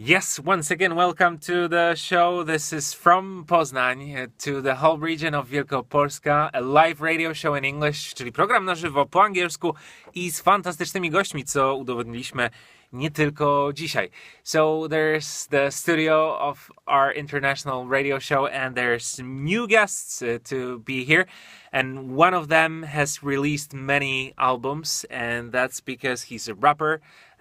Yes, once again, welcome to the show. This is from Poznań to the whole region of Wielkopolska, a live radio show in English, czyli program na żywo po angielsku i z fantastycznymi gośćmi, co udowodniliśmy nie tylko dzisiaj. So there's the studio of our international radio show and there's new guests to be here. And one of them has released many albums, and that's because he's a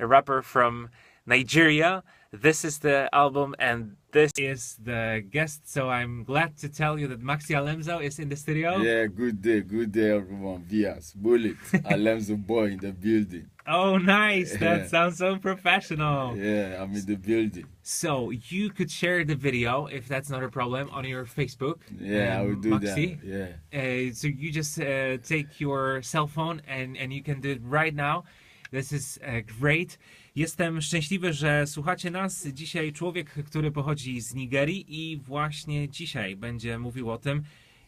rapper from Nigeria. This is the album and this is the guest. So I'm glad to tell you that Maxi Alemso is in the studio. Yeah, good day everyone. Vias, Bullet, Alemso boy in the building. Oh, nice. That sounds so professional. Yeah, I'm in the building. So you could share the video, if that's not a problem, on your Facebook. Yeah, I will do Maxi. that. Yeah. So you just take your cell phone and you can do it right now. This is great. Jestem szczęśliwy, że słuchacie nas. Dzisiaj człowiek, który pochodzi z Nigerii i właśnie dzisiaj będzie mówił o tym,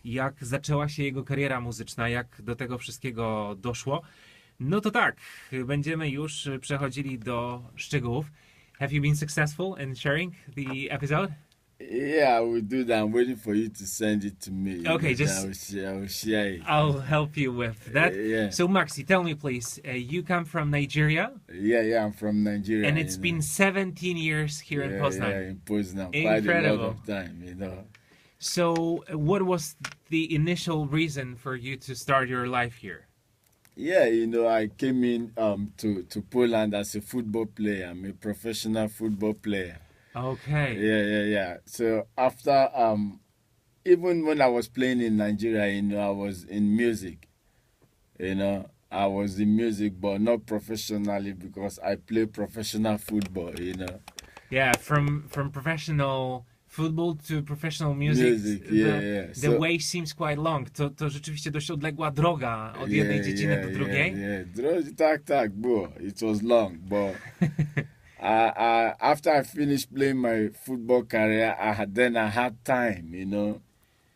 jak zaczęła się jego kariera muzyczna, jak do tego wszystkiego doszło. No to tak, będziemy już przechodzili do szczegółów. Have you been successful in sharing the episode? Yeah, I will do that. I'm waiting for you to send it to me. Okay, I will share it. I'll help you with that. Yeah. So Maxi, tell me please, you come from Nigeria? Yeah, I'm from Nigeria. And it's been 17 years here in Poznań. Yeah, in Poznań. Incredible. Quite a lot of time. So what was the initial reason for you to start your life here? Yeah, I came in to Poland as a football player. I'm a professional football player. Okay. Yeah. So after even when I was playing in Nigeria, I was in music. I was in music, but not professionally because I play professional football. Yeah, from professional football to professional music. The way seems quite long. To rzeczywiście dość odległa droga od jednej dziedziny do drugiej. Tak, bro. It was long, but after I finished playing my football career, I had time,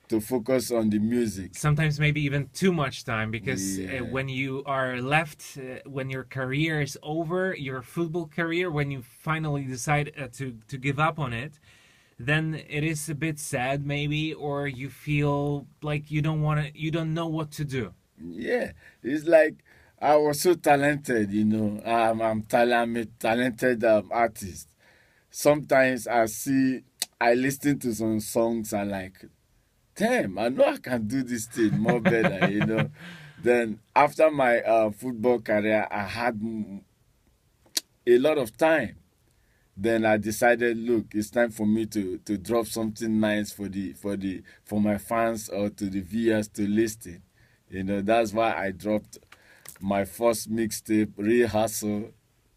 to focus on the music. Sometimes maybe even too much time because when you are left, when your career is over, your football career, when you finally decide to give up on it, then it is a bit sad maybe, or you feel like you don't know what to do. Yeah, it's like I was so talented, I'm a talented artist. Sometimes I listen to some songs and like, damn, I know I can do this thing more better, Then after my football career, I had a lot of time. Then I decided, look, it's time for me to drop something nice for my fans or to the viewers to listen. That's why I dropped my first mixtape, Real Hustle.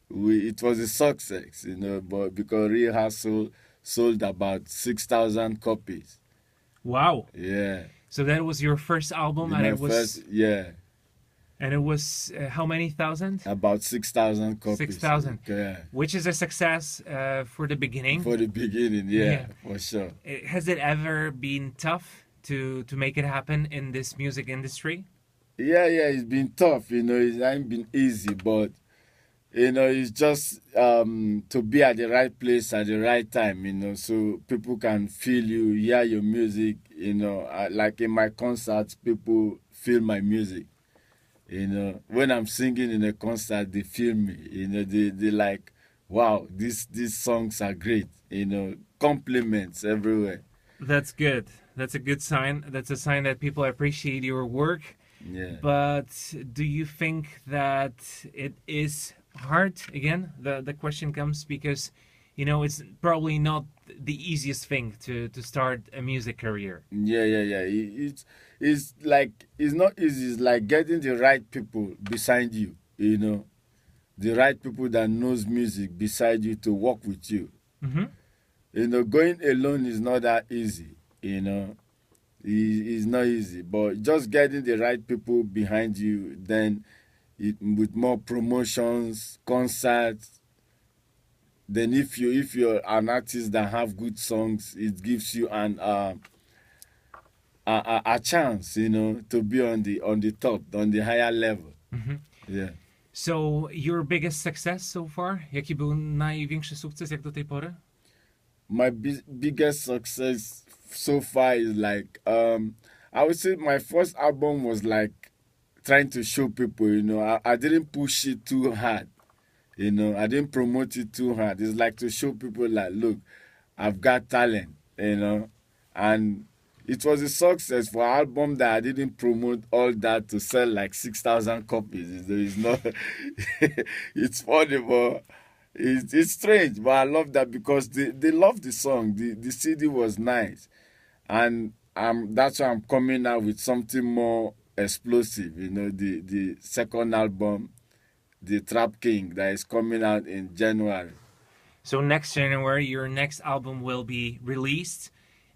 It was a success, but because Real Hustle sold about 6,000 copies. Wow. Yeah. So that was your first album, and it was And it was how many thousand? About 6,000 copies. 6,000. Yeah. Which is a success for the beginning. For the beginning, yeah, for sure. Has it ever been tough to make it happen in this music industry? Yeah, it's been tough, it hasn't been easy, but, it's just to be at the right place at the right time, so people can feel you, hear your music, like in my concerts, people feel my music. When I'm singing in a concert, they feel me, they like, wow, these songs are great, compliments everywhere. That's good. That's a good sign. That's a sign that people appreciate your work. Yeah. But do you think that it is hard? Again, the question comes because, it's probably not the easiest thing to start a music career. Yeah. It's not easy. It's like getting the right people beside you, the right people that knows music beside you to work with you. Mm-hmm. Going alone is not that easy, It's not easy, but just getting the right people behind you, then with more promotions, concerts, then if you're an artist that have good songs, it gives you a chance, to be on the top, on the higher level. Mm-hmm. Yeah. So your biggest success so far? Jaki był największy sukces jak do tej pory? my biggest success so far is like I would say my first album was like trying to show people, you know, I didn't push it too hard, you know, I didn't promote it too hard. It's like to show people like, look, I've got talent, you know, and it was a success for an album that I didn't promote all that to sell like 6,000 copies. It's not, it's funny, but it's strange, but I love that because they love the song. The CD was nice, and that's why I'm coming out with something more explosive. You know, the second album, the Trap King, that is coming out in January. So next January, your next album will be released,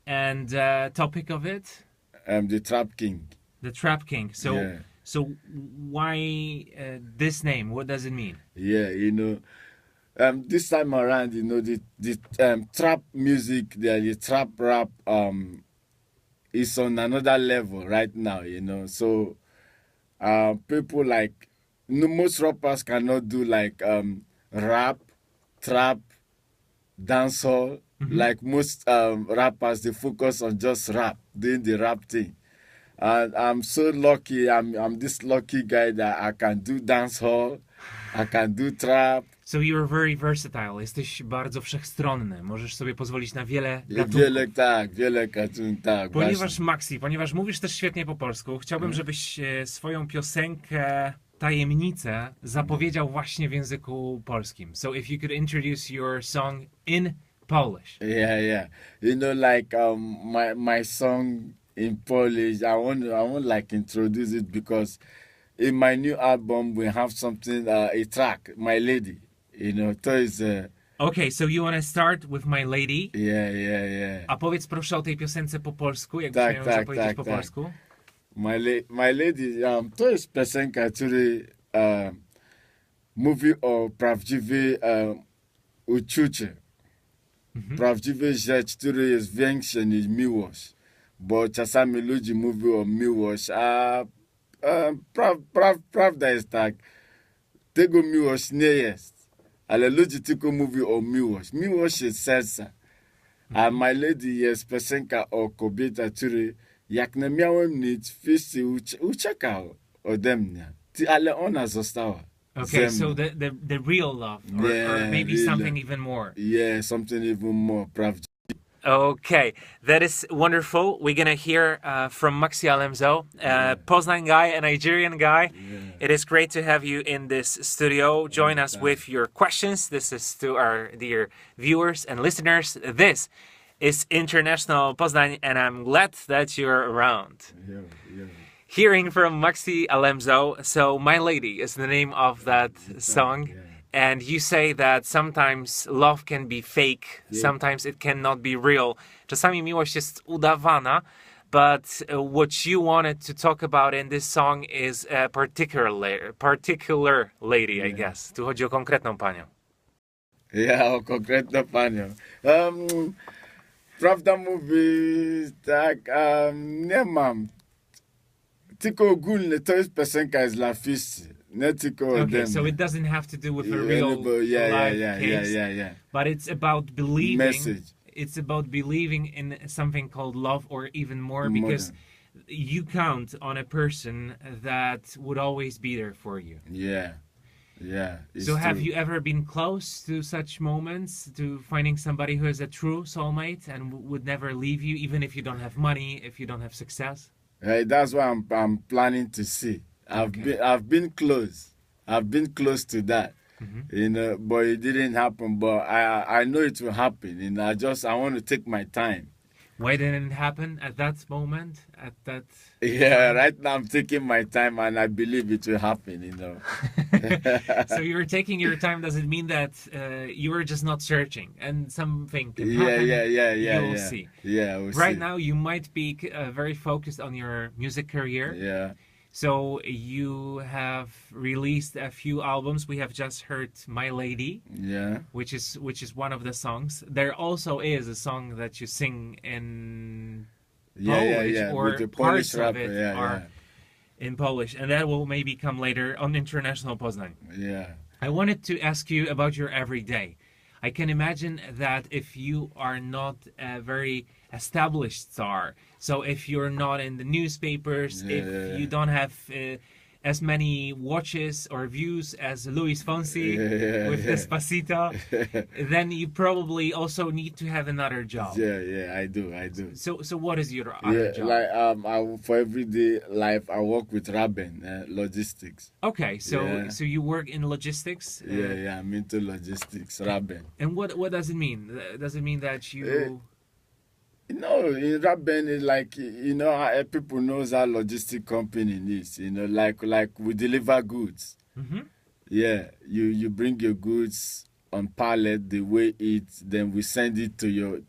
and topic of it, The Trap King. the Trap King. So Yeah. so why this name? What does it mean? Yeah, you know. This time around, you know, the trap music, the trap rap is on another level right now, you know. So people like most rappers cannot do like rap, trap, dancehall. Like most rappers, they focus on just rap, doing the rap thing. And I'm so lucky. I'm this lucky guy that I can do dancehall, I can do trap. So you're very versatile. Jesteś bardzo wszechstronny. Możesz sobie pozwolić na wiele gatunków. Wiele gatunków, tak. Ponieważ mówisz też świetnie po polsku, chciałbym, żebyś swoją piosenkę Tajemnicę zapowiedział właśnie w języku polskim. So if you could introduce your song in Polish. Yeah. You know, like my song in Polish, I want like introduce it because in my new album we have something, a track, My Lady. You know, to is Okay, so you want to start with My Lady? Yeah. A powiedz proszę o tej piosence po polsku, jak Tak, miałem tak, zapowiedzieć tak, po tak. polsku. My Lady, to jest piosenka, który mówi o prawdziwej uczucie. Prawdziwej rzecz, która jest większa niż miłość. Bo czasami ludzie mówią o miłość, a prawda jest tak, tego miłość nie jest. Ale ludzie tylko mówią o miłość. Miłość jest serca. A My Lady jest piosenka o kobieta, która jak nie miałem nic, wszyscy uciekał ode mnie. Ale ona została. Okay, so the real love, or maybe real something love. even more. Yeah, something even more prawdziwe. Okay, that is wonderful. We're gonna hear from Maxi Alemso, Poznań guy, a Nigerian guy. Yeah. It is great to have you in this studio. Join us with your questions. This is to our dear viewers and listeners. This is International Poznań, and I'm glad that you're around. Yeah. Hearing from Maxi Alemso, so My Lady is the name of that song. yeah. And you say that sometimes love can be fake, sometimes it cannot be real. Czasami miłość jest udawana, but what you wanted to talk about in this song is a particular lady, I guess. Tu chodzi o konkretną panią. Ja, o konkretną panią. Prawda mówi, tak, nie mam. Tylko ogólnie to jest piosenka z dla wszyscy. Nie tylko ode Okay, mnie. so it doesn't have to do with a real life case, Yeah. but it's about believing. Message. It's about believing in something called love, or even more, because you count on a person that would always be there for you. Yeah. It's So have true. you ever been close to such moments, to finding somebody who is a true soulmate and would never leave you, even if you don't have money, if you don't have success? Hey, that's what I'm planning to see. I've been close. I've been close to that. You know, but it didn't happen. But I know it will happen. And I want to take my time. Why didn't it happen at that moment? At that Yeah, right now I'm taking my time, and I believe it will happen. You know. So you're taking your time. Does it mean that you were just not searching and something can happen? Yeah. You'll see. Yeah, we'll Right see. now, you might be very focused on your music career. Yeah. So you have released a few albums. We have just heard My Lady, Yeah. which is one of the songs. There also is a song that you sing in Polish, or With the parts Polish of rapper. it are in Polish, and that will maybe come later on International Poznań. Yeah. I wanted to ask you about your everyday. I can imagine that if you are not a very established star, so if you're not in the newspapers, if you don't have as many watches or views as Luis Fonsi with Despacito, then you probably also need to have another job. Yeah, I do. So what is your other job? Like for everyday life, I work with Raben logistics. Okay, so you work in logistics. Yeah, I'm into logistics, Raben. And what does it mean? Does it mean that you? No, in Raben is like people knows how logistic company is. Like we deliver goods. Mm-hmm. Yeah, you bring your goods on pallet, they weigh it, then we send it to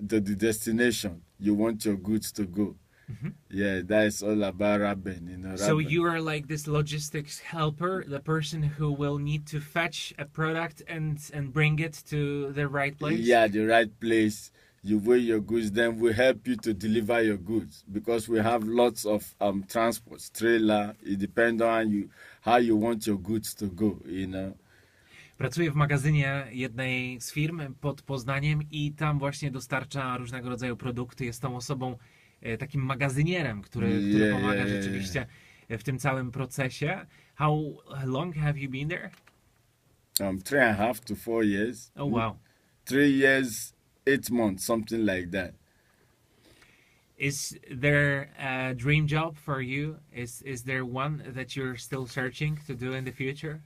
the destination you want your goods to go. Mm-hmm. Yeah, that is all about Raben. So Raben. you are like this logistics helper, the person who will need to fetch a product and bring it to the right place. Yeah, the right place. You weigh your goods, then we help you to deliver your goods because we have lots of transports, trailer. It depends on how you want your goods to go. Pracuję w magazynie jednej z firm pod Poznaniem i tam właśnie dostarcza różnego rodzaju produkty. Jest tą osobą, takim magazynierem, który pomaga rzeczywiście w tym całym procesie. How long have you been there? 3.5 to 4 years. Oh wow. 3 years, 8 months, something like that. Is there a dream job for you? Is there one that you're still searching to do in the future?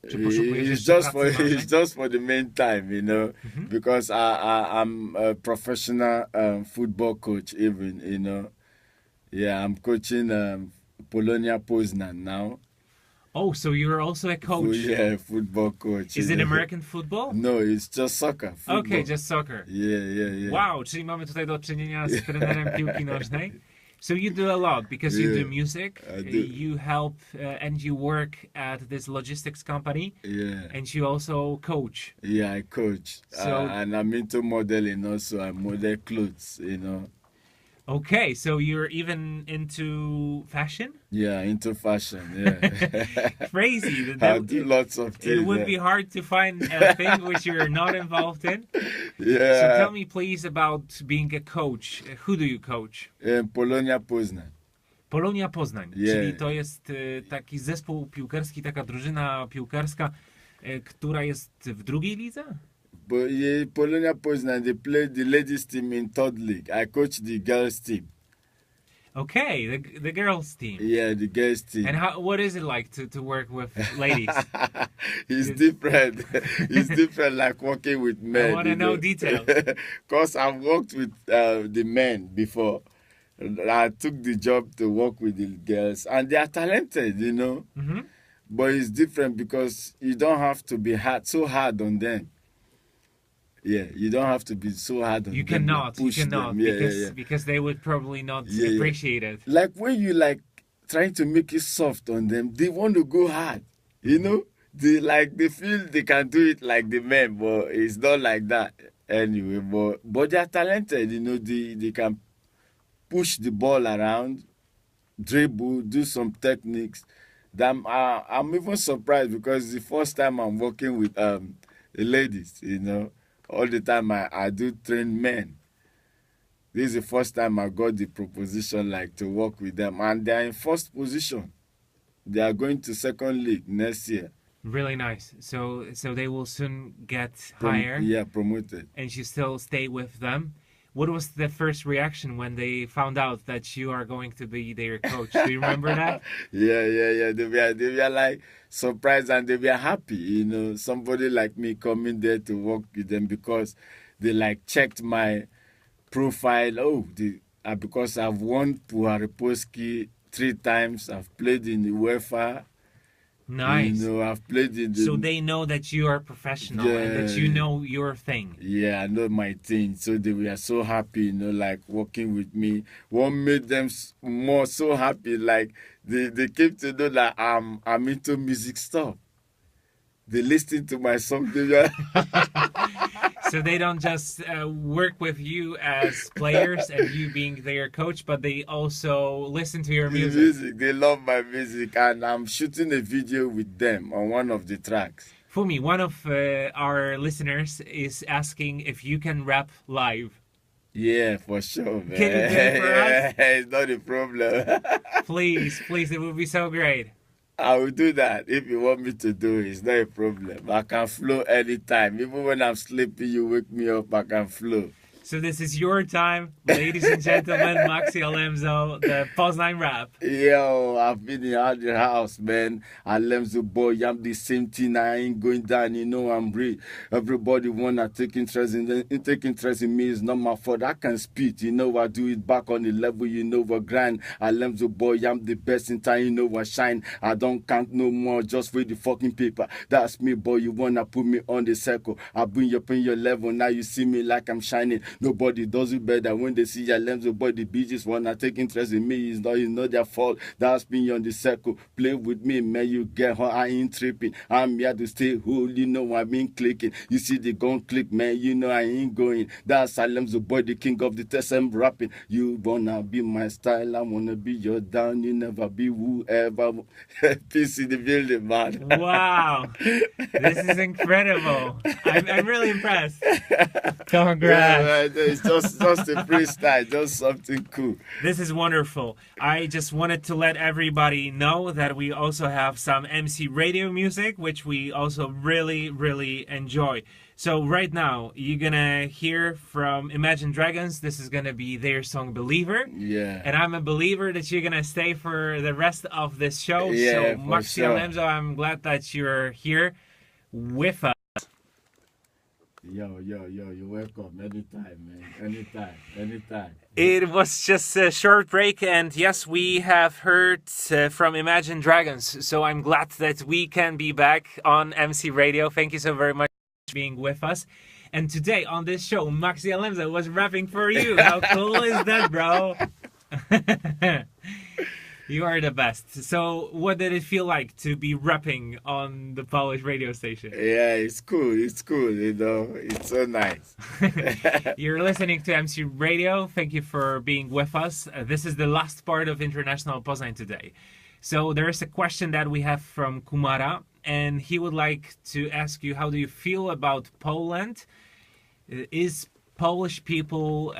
It's just for the meantime, Mm-hmm. because I'm a professional football coach even, Yeah, I'm coaching Polonia-Poznan now. Oh, so you're also a coach? Yeah, football coach. Is it American football? No, it's just soccer. Football. Okay, just soccer. Yeah. Wow, czyli mamy tutaj do czynienia z trenerem piłki nożnej. So you do a lot because you do music, I do. you help and you work at this logistics company, and you also coach. Yeah, I coach. And I'm into modeling also. I model clothes, Okay, so you're even into fashion? Yeah, into fashion, yeah. Crazy. I do lots of things. It would be hard to find a thing which you're not involved in. Yeah. So tell me please about being a coach. Who do you coach? Polonia-Poznan. Polonia Poznań, Yeah. czyli to jest taki zespół piłkarski, taka drużyna piłkarska, która jest w drugiej lidze? But yeah, Polonia-Poznan, they play the ladies team in third league. I coach the girls team. Okay, the girls team. Yeah, the girls team. And what is it like to work with ladies? It's different. It's different like working with men. I want to know details. Because I've worked with the men before. I took the job to work with the girls. And they are talented, Mm-hmm. But it's different because you don't have to be so hard on them. Yeah, you don't have to be so hard on you them. Cannot, push you cannot, them. because they would probably not appreciate it. Like when you trying to make it soft on them, they want to go hard. They feel they can do it like the men, but it's not like that anyway. But they are talented. They can push the ball around, dribble, do some techniques. I'm even surprised because the first time I'm working with the ladies, all the time I do train men. This is the first time I got the proposition to work with them, and they are in first position. They are going to second league next year. Really nice. So they will soon get higher. Promoted. And you still stay with them. What was the first reaction when they found out that you are going to be their coach? Do you remember that? Yeah. They were surprised and they were happy. Somebody like me coming there to work with them because they checked my profile. Because I've won Puharepolski 3 times. I've played in the UEFA. Nice. I've played in the... So they know that you are professional and that you know your thing. Yeah, I know my thing. So they were so happy, working with me. What made them more so happy, they came to know that I'm into music stuff. They listen to my song. So they don't just work with you as players and you being their coach, but they also listen to your music. They love my music, and I'm shooting a video with them on one of the tracks. Fumi, one of our listeners is asking if you can rap live. Yeah, for sure, man. Can you do it for us? It's not a problem. Please, it would be so great. I will do that if you want me to do it. It's not a problem. I can flow anytime. Even when I'm sleeping, you wake me up, I can flow. So this is your time, ladies and gentlemen. Maxi Alemso, the Poznań rap. Yo, I've been in the house, man. Alemso boy, I'm the same thing. I ain't going down, I'm real. Everybody wanna take interest in me. It's not my fault. I can spit, I do it back on the level, I grind. Alemso boy, I'm the best in time, I shine. I don't count no more, just read the fucking paper. That's me, boy. You wanna put me on the circle. I bring you up in your level. Now you see me like I'm shining. Nobody does it better when they see Alemso boy. The bitches wanna take interest in me. It's not their fault. That's me on the circle. Play with me, man. You get her. I ain't tripping. I'm here to stay whole. I been clicking. You see the gun click, man. I ain't going. That's Alemso boy, the king of the test. I'm rapping. You wanna be my style. I wanna be your down. You never be whoever. Peace in the building, man. Wow, this is incredible. I'm really impressed. Congrats. Yeah, it's just a freestyle, just something cool. This is wonderful. I just wanted to let everybody know that we also have some MC radio music, which we also really, really enjoy. So right now, you're gonna hear from Imagine Dragons. This is gonna be their song Believer. Yeah. And I'm a believer that you're gonna stay for the rest of this show. Yeah, so for Maxi sure. Alemso, I'm glad that you're here with us. Yo, you're welcome. Anytime, man. Anytime. It was just a short break, and yes, we have heard from Imagine Dragons. So I'm glad that we can be back on MC Radio. Thank you so very much for being with us. And today on this show, Maxi Alemso was rapping for you. How cool is that, bro? You are the best. So what did it feel like to be rapping on the Polish radio station? Yeah, it's cool. It's so nice. You're listening to MC Radio. Thank you for being with us. This is the last part of International Poznań today. So there is a question that we have from Kumara, and he would like to ask you, how do you feel about Poland? Is Polish people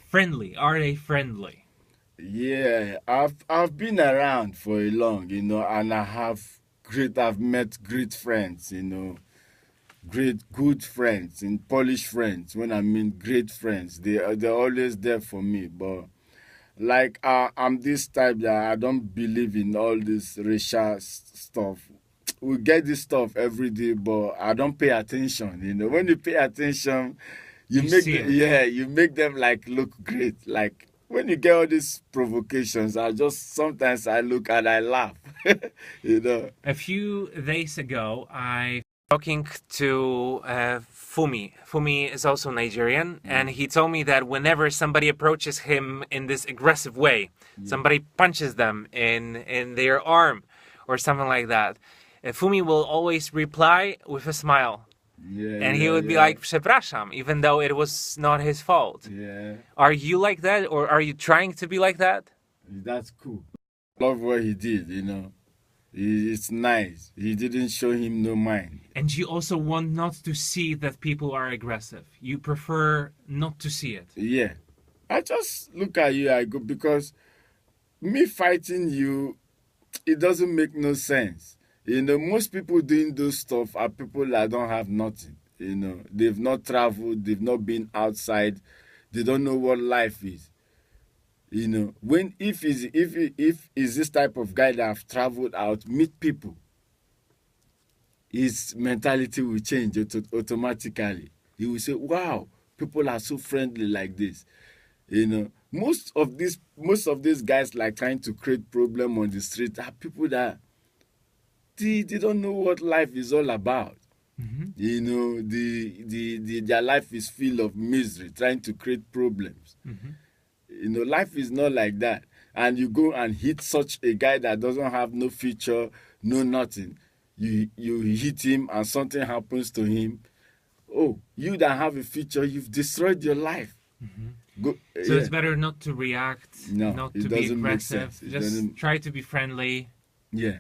friendly? Are they friendly? Yeah, I've been around for a long, and I've met great friends, good friends, and Polish friends. When I mean great friends, they're always there for me. But like I'm this type that I don't believe in all this racial stuff. We get this stuff every day, but I don't pay attention. When you pay attention, you make them like look great, like. When you get all these provocations, sometimes I look and I laugh, A few days ago, I was talking to Fumi. Fumi is also Nigerian, and he told me that whenever somebody approaches him in this aggressive way, somebody punches them in their arm or something like that, Fumi will always reply with a smile. And he would be like, przepraszam, even though it was not his fault. Yeah. Are you like that, or are you trying to be like that? That's cool. Love what he did, It's nice. He didn't show him no mind. And you also want not to see that people are aggressive. You prefer not to see it. Yeah. I just look at you, I go, because me fighting you, it doesn't make no sense. Most people doing those stuff are people that don't have nothing. They've not traveled, they've not been outside, they don't know what life is. If is this type of guy that have traveled out, meet people, his mentality will change automatically. He will say, "Wow, people are so friendly like this." Most of these guys like trying to create problem on the street are people that. They don't know what life is all about. Mm-hmm. Their life is full of misery, trying to create problems. Mm-hmm. Life is not like that. And you go and hit such a guy that doesn't have no future, no nothing. You hit him and something happens to him. Oh, you that have a future, you've destroyed your life. Mm-hmm. So it's better not to react, not to be aggressive. Just doesn't... try to be friendly. Yeah.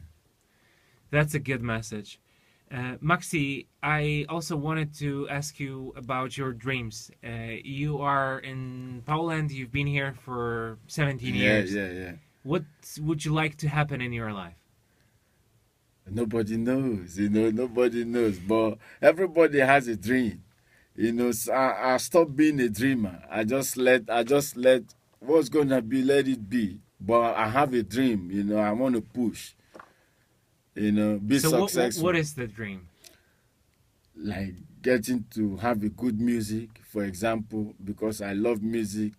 That's a good message. Maxi, I also wanted to ask you about your dreams. You are in Poland. You've been here for 17 years. Yeah. What would you like to happen in your life? Nobody knows, nobody knows. But everybody has a dream. So I stopped being a dreamer. I just let what's gonna be, let it be. But I have a dream, I want to push, be So successful. what is the dream? Like getting to have a good music, for example, because I love music.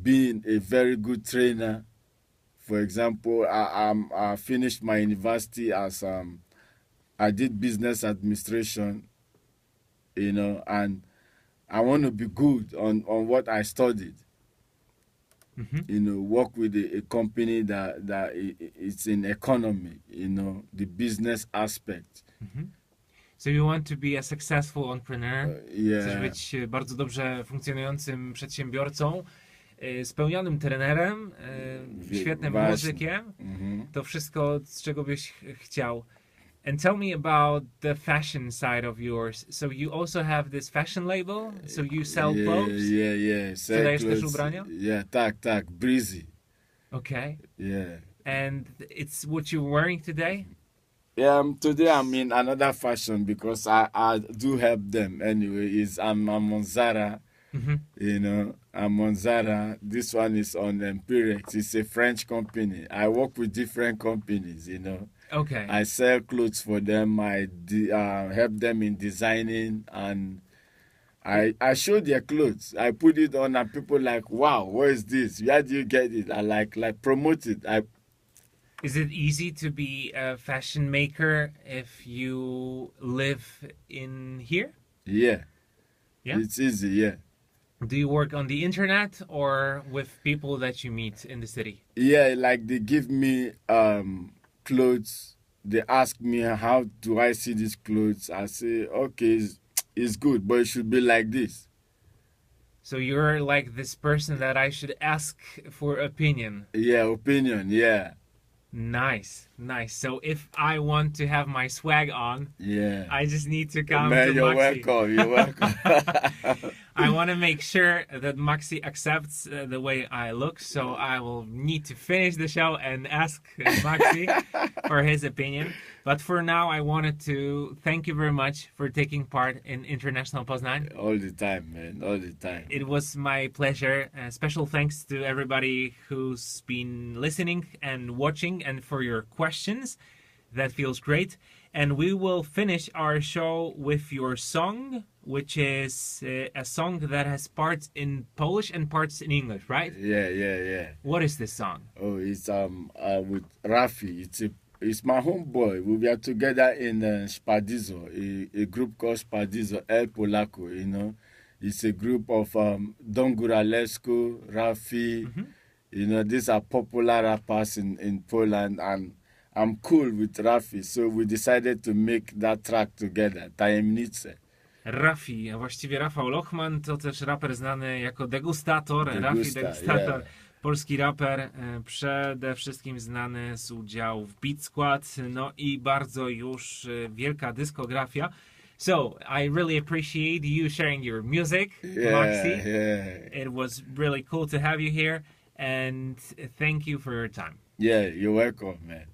Being a very good trainer. For example, I finished my university as I did business administration, and I want to be good on what I studied. Work with a company that it's in economy, the business aspect. So you want to be a successful entrepreneur? Yeah. Chcesz być bardzo dobrze funkcjonującym przedsiębiorcą, spełnionym trenerem, świetnym Właśnie. muzykiem. To wszystko, z czego byś chciał. And tell me about the fashion side of yours. So you also have this fashion label? So you sell clothes? Yeah. Sprzedajesz też ubrania? Yeah, tak. Breezy. Okay. Yeah. And it's what you're wearing today? Yeah, today I'm in another fashion because I do help them anyway. I'm on Zara, I'm on Zara. This one is on Empirex. It's a French company. I work with different companies, Okay. I sell clothes for them. I help them in designing, and I show their clothes. I put it on, and people like, wow, what is this? Where do you get it? I like promote it. Is it easy to be a fashion maker if you live in here? Yeah. Yeah? It's easy, yeah. Do you work on the internet or with people that you meet in the city? Yeah, like they give me clothes. They ask me, how do I see these clothes? I say, okay, it's good, but it should be like this. So you're like this person that I should ask for opinion. Yeah, opinion, yeah. Nice. So if I want to have my swag on, Yeah. I just need to come Man, to you're Maxi. You're welcome. I want to make sure that Maxi accepts the way I look, so I will need to finish the show and ask Maxi for his opinion. But for now, I wanted to thank you very much for taking part in International Poznań. All the time, man, all the time. It was my pleasure. Special thanks to everybody who's been listening and watching and for your questions. That feels great. And we will finish our show with your song, which is a song that has parts in Polish and parts in English, right? Yeah. What is this song? Oh, it's with Rafi. It's my homeboy. We were together in Spadizo, a group called Spadizo El Polaco. It's a group of Don Guralescu, Rafi. These are popular rappers in Poland, and I'm cool with Rafi, so we decided to make that track together, Tajemnice. Rafi, a właściwie Rafał Lochman, to też raper znany jako Degustator. Rafi Degustator, yeah. Polski raper, przede wszystkim znany z udziału w Beat Squad, no i bardzo już wielka dyskografia. So, I really appreciate you sharing your music, Maxi. Yeah. It was really cool to have you here, and thank you for your time. Yeah, you're welcome, man.